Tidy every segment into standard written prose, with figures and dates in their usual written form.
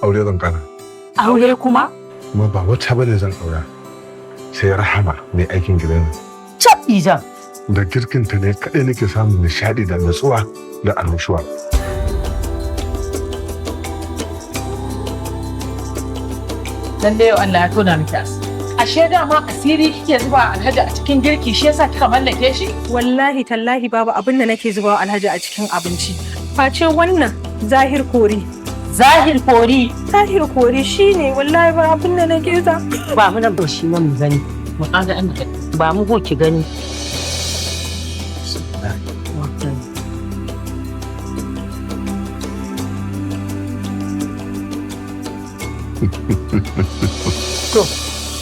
Aure zan kana. Aure kuma? Kuma ba wata bane zan aura. Sai Rahama mai aikin gidan. Cap Ijan. Da girkinta ne kaɗai nake samun nishaɗi da natsuwa da annushuwa. Dan da yau Allah ya tona miki asiri. Ashe dama asiri kike zuba Alhaji a cikin girki shi yasa kika mallake shi? Wallahi tallahi babu abin da nake zubawa Alhaji a cikin abinci. Face wannan Zahir Kori. Zahir Kori. Zahir Kori shine wallahi ba abin da nake za. Ba mu nan shi nan mu gani. Mu kaga an ba mu go ki gani. To,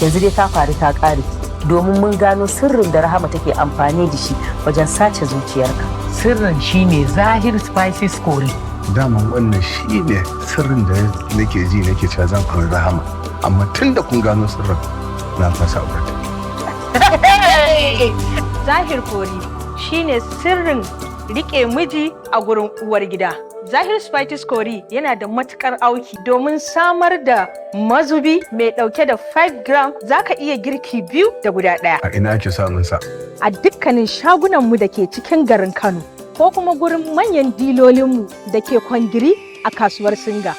yanzu dai ta faru ta ƙare domin mun gano sirrin da Rahama take amfani da shi wajen sace zuciyarka. Sirrin shine Zahir Spices Kori. Daman wannan shi ne sirrin da nake ji nake cewa zan aure Rahama. Amma tun da kun gano sirrin na fasa aurata. Zahir Kori shine sirrin rike miji a gurin uwar gida. Zahir Spices Kori yana da matukar auki domin samar da mazubi mai dauke da 5 gram zaka iya girki biyu da guda ɗaya. A ina ake samun sa? A dukkanin shagunanmu da ke cikin garin Kano ko kuma gurin manyan dilolinmu da ke Kwangiri a kasuwar Singa.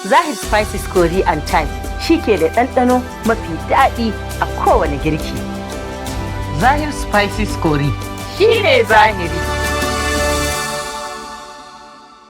Zahir Spices Kori and Time shi ke da ɗanɗano mafi daɗi a kowane girki. Zahir Spices Kori shi ne zahiri.